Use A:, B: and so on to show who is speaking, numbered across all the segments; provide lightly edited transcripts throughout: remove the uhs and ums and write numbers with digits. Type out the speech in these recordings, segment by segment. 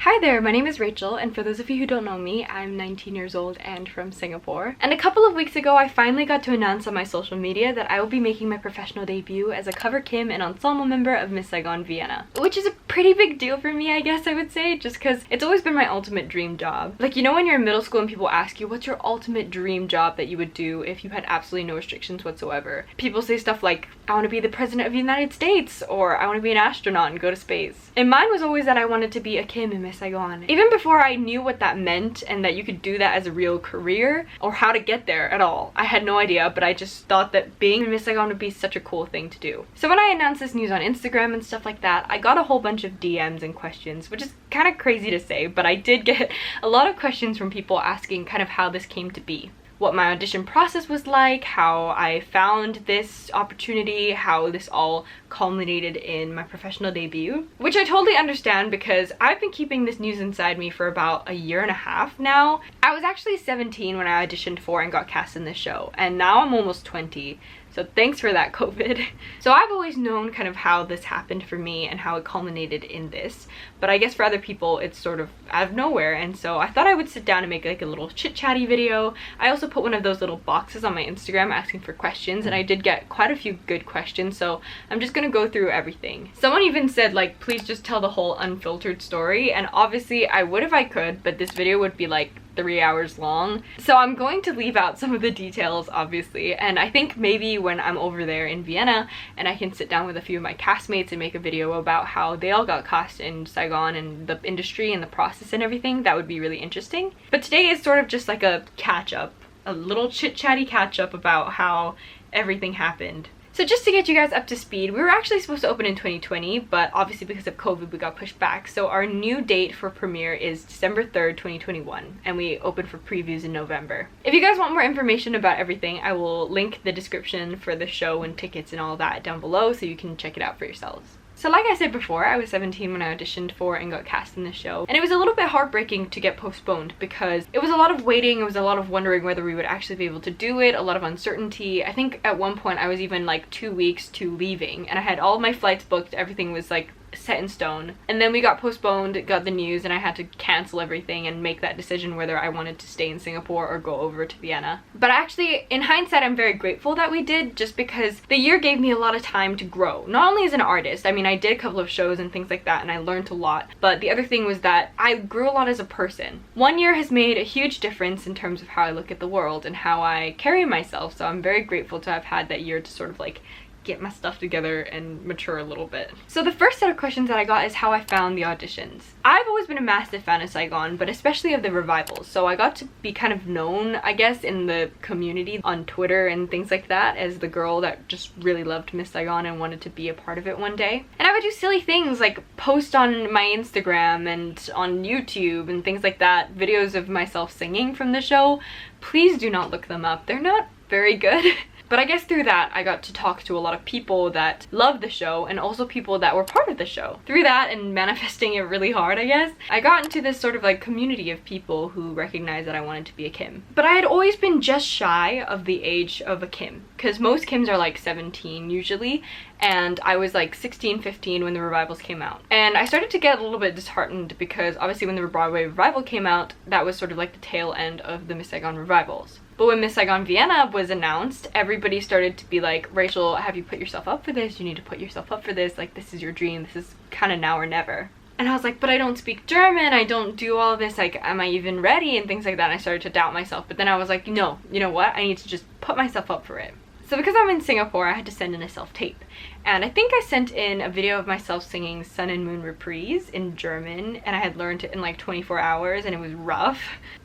A: Hi there, my name is Rachel, and for those of you who don't know me, I'm 19 years old and from Singapore. And a couple of weeks ago, I finally got to announce on my social media that I will be making my professional debut as a cover Kim and ensemble member of Miss Saigon Vienna. Which is a pretty big deal for me, I guess I would say, just because it's always been my ultimate dream job. Like, you know when you're in middle school and people ask you, what's your ultimate dream job that you would do if you had absolutely no restrictions whatsoever? People say stuff like, I want to be the president of the United States, or I want to be an astronaut and go to space. And mine was always that I wanted to be a Kim in Miss Saigon. Even before I knew what that meant and that you could do that as a real career or how to get there at all, I had no idea, but I just thought that being in Miss Saigon would be such a cool thing to do. So when I announced this news on Instagram and stuff like that, I got a whole bunch of DMs and questions, which is kind of crazy to say, but I did get a lot of questions from people asking kind of how this came to be. What my audition process was like, how I found this opportunity, how this all culminated in my professional debut. Which I totally understand because I've been keeping this news inside me for about a year and a half now. I was actually 17 when I auditioned for and got cast in this show, and now I'm almost 20. So thanks for that, COVID. So I've always known kind of how this happened for me and how it culminated in this, but I guess for other people it's sort of out of nowhere, and so I thought I would sit down and make like a little chit-chatty video. I also put one of those little boxes on my Instagram asking for questions, and I did get quite a few good questions, so I'm just gonna go through everything. Someone even said like, please just tell the whole unfiltered story, and obviously I would if I could, but this video would be like 3 hours long, so I'm going to leave out some of the details obviously, and I think maybe when I'm over there in Vienna and I can sit down with a few of my castmates and make a video about how they all got cast in Saigon and the industry and the process and everything, that would be really interesting. But today is sort of just like a catch-up, a little chit-chatty catch-up about how everything happened. So just to get you guys up to speed, we were actually supposed to open in 2020, but obviously because of COVID we got pushed back. So our new date for premiere is December 3rd, 2021, and we open for previews in November. If you guys want more information about everything, I will link the description for the show and tickets and all that down below so you can check it out for yourselves. So like I said before, I was 17 when I auditioned for and got cast in the show, and it was a little bit heartbreaking to get postponed because it was a lot of waiting, it was a lot of wondering whether we would actually be able to do it, a lot of uncertainty. I think at one point I was even like 2 weeks to leaving, and I had all of my flights booked, everything was like set in stone, and then we got postponed, got the news, and I had to cancel everything and make that decision whether I wanted to stay in Singapore or go over to Vienna. But actually, in hindsight, I'm very grateful that we did, just because the year gave me a lot of time to grow, not only as an artist. I mean, I did a couple of shows and things like that and I learned a lot, but the other thing was that I grew a lot as a person. 1 year has made a huge difference in terms of how I look at the world and how I carry myself, so I'm very grateful to have had that year to sort of like get my stuff together and mature a little bit. So the first set of questions that I got is how I found the auditions. I've always been a massive fan of Saigon, but especially of the revivals, so I got to be kind of known, I guess, in the community on Twitter and things like that as the girl that just really loved Miss Saigon and wanted to be a part of it one day. And I would do silly things like post on my Instagram and on YouTube and things like that, videos of myself singing from the show. Please do not look them up, they're not very good. But I guess through that, I got to talk to a lot of people that loved the show and also people that were part of the show. Through that and manifesting it really hard, I guess, I got into this sort of like community of people who recognized that I wanted to be a Kim. But I had always been just shy of the age of a Kim, because most Kims are like 17 usually, and I was like 16, 15 when the revivals came out. And I started to get a little bit disheartened because obviously when the Broadway revival came out, that was sort of like the tail end of the Miss Saigon revivals. But when Miss Saigon Vienna was announced, everybody started to be like, Rachel, have you put yourself up for this? You need to put yourself up for this. Like, this is your dream. This is kind of now or never. And I was like, but I don't speak German. I don't do all of this. Like, am I even ready? And things like that. And I started to doubt myself. But then I was like, no, you know what? I need to just put myself up for it. So because I'm in Singapore, I had to send in a self-tape. And I think I sent in a video of myself singing Sun and Moon Reprise in German, and I had learned it in like 24 hours and it was rough.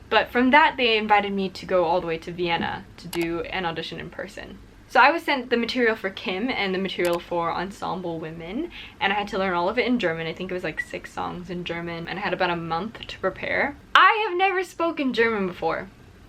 A: But from that, they invited me to go all the way to Vienna to do an audition in person. So I was sent the material for Kim and the material for ensemble women, and I had to learn all of it in German. I think it was like 6 songs in German, and I had about a month to prepare. I have never spoken German before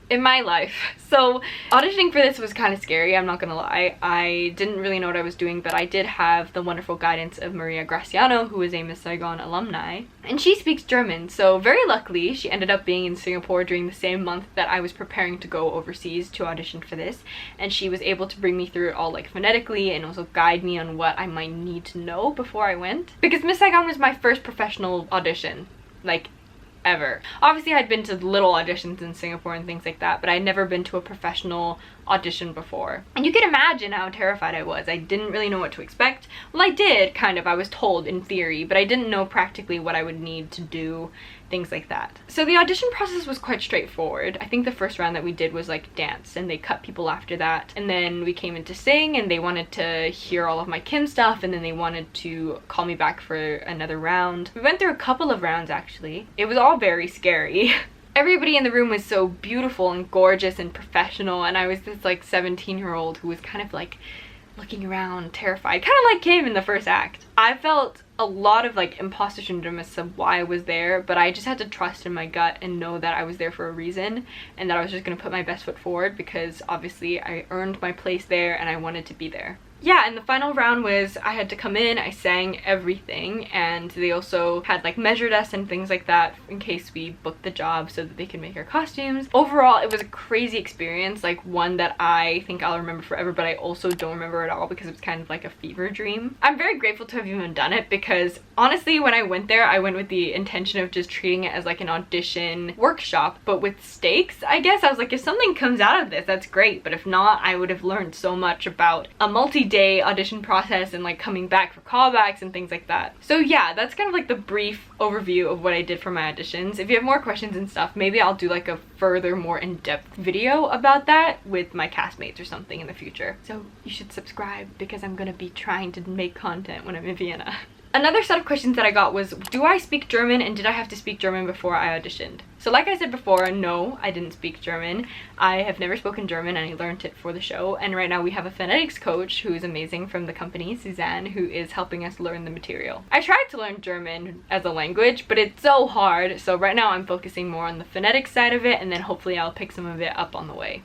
A: in my life, so auditioning for this was kind of scary, I'm not gonna lie. I didn't really know what I was doing, but I did have the wonderful guidance of Maria Graciano, who is a Miss Saigon alumni, and she speaks German, so very luckily she ended up being in Singapore during the same month that I was preparing to go overseas to audition for this, and she was able to bring me through it all like phonetically and also guide me on what I might need to know before I went. Because Miss Saigon was my first professional audition. like ever. Obviously I'd been to little auditions in Singapore and things like that, but I'd never been to a professional audition before. And you can imagine how terrified I was. I didn't really know what to expect. Well, I did, kind of. I was told in theory, but I didn't know practically what I would need to do, things like that. So the audition process was quite straightforward. I think the first round that we did was like dance, and they cut people after that. And then we came in to sing, and they wanted to hear all of my Kim stuff, and then they wanted to call me back for another round. We went through a couple of rounds actually. It was all very scary. Everybody in the room was so beautiful and gorgeous and professional, and I was this like 17-year-old who was kind of like looking around terrified, kind of like Kim in the first act. I felt a lot of like imposter syndrome as to why I was there, but I just had to trust in my gut and know that I was there for a reason and that I was just gonna put my best foot forward, because obviously I earned my place there and I wanted to be there. Yeah, and the final round was I had to come in, I sang everything, and they also had like measured us and things like that in case we booked the job so that they could make our costumes. Overall, it was a crazy experience, like one that I think I'll remember forever, but I also don't remember at all because it was kind of like a fever dream. I'm very grateful to have even done it, because honestly when I went there, I went with the intention of just treating it as like an audition workshop, but with stakes, I guess. I was like, if something comes out of this, that's great, but if not, I would have learned so much about a multi-day audition process and like coming back for callbacks and things like that. So yeah, that's kind of like the brief overview of what I did for my auditions. If you have more questions and stuff, maybe I'll do like a further more in-depth video about that with my castmates or something in the future. So you should subscribe, because I'm gonna be trying to make content when I'm in Vienna. Another set of questions that I got was, do I speak German and did I have to speak German before I auditioned? So like I said before, no, I didn't speak German. I have never spoken German and I learned it for the show, and right now we have a phonetics coach who is amazing from the company, Suzanne, who is helping us learn the material. I tried to learn German as a language, but it's so hard, so right now I'm focusing more on the phonetics side of it, and then hopefully I'll pick some of it up on the way.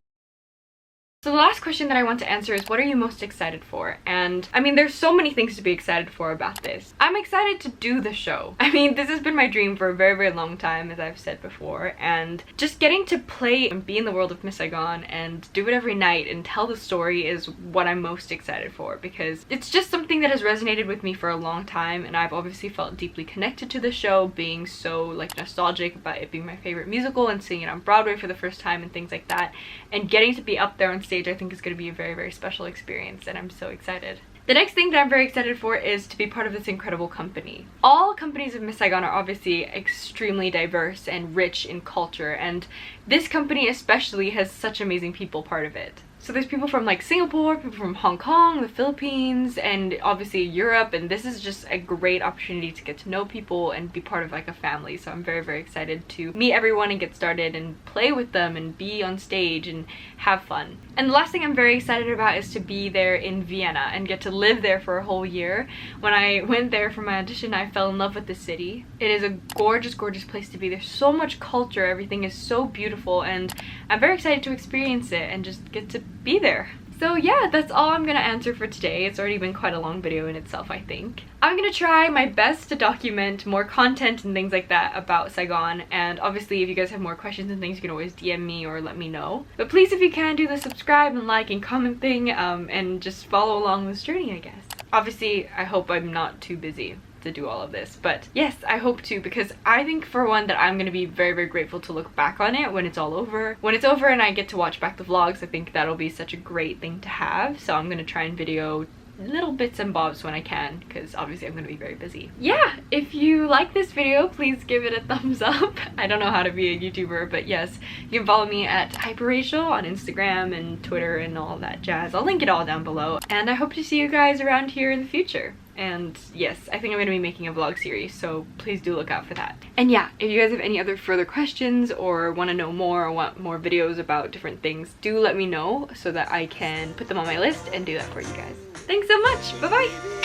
A: So the last question that I want to answer is, what are you most excited for? And I mean, there's so many things to be excited for about this. I'm excited to do the show. I mean, this has been my dream for a very, very long time, as I've said before, and just getting to play and be in the world of Miss Saigon and do it every night and tell the story is what I'm most excited for, because it's just something that has resonated with me for a long time, and I've obviously felt deeply connected to the show, being so like nostalgic about it being my favorite musical and seeing it on Broadway for the first time and things like that, and getting to be up there on stage I think is going to be a very, very special experience, and I'm so excited. The next thing that I'm very excited for is to be part of this incredible company. All companies of Miss Saigon are obviously extremely diverse and rich in culture, and this company especially has such amazing people part of it. So there's people from like Singapore, people from Hong Kong, the Philippines, and obviously Europe, and this is just a great opportunity to get to know people and be part of like a family. So I'm very, very excited to meet everyone and get started and play with them and be on stage and have fun. And the last thing I'm very excited about is to be there in Vienna and get to live there for a whole year. When I went there for my audition, I fell in love with the city. It is a gorgeous, gorgeous place to be. There's so much culture, everything is so beautiful, and I'm very excited to experience it and just get to be there. So yeah, that's all I'm gonna answer for today. It's already been quite a long video in itself, I think. I'm gonna try my best to document more content and things like that about Saigon, and obviously if you guys have more questions and things, you can always DM me or let me know. But please, if you can, do the subscribe and like and comment thing, and just follow along this journey, I guess. Obviously, I hope I'm not too busy to do all of this, but yes, I hope to, because I think for one that I'm gonna be very, very grateful to look back on it when it's all over. When it's over and I get to watch back the vlogs, I think that'll be such a great thing to have. So I'm gonna try and video little bits and bobs when I can, because obviously I'm gonna be very busy. Yeah, if you like this video, please give it a thumbs up. I don't know how to be a YouTuber, but yes, you can follow me at hyperracial on Instagram and Twitter and all that jazz. I'll link it all down below, and I hope to see you guys around here in the future. And yes, I think I'm going to be making a vlog series, so please do look out for that. And yeah, if you guys have any other further questions or want to know more or want more videos about different things, do let me know so that I can put them on my list and do that for you guys. Thanks so much! Bye bye!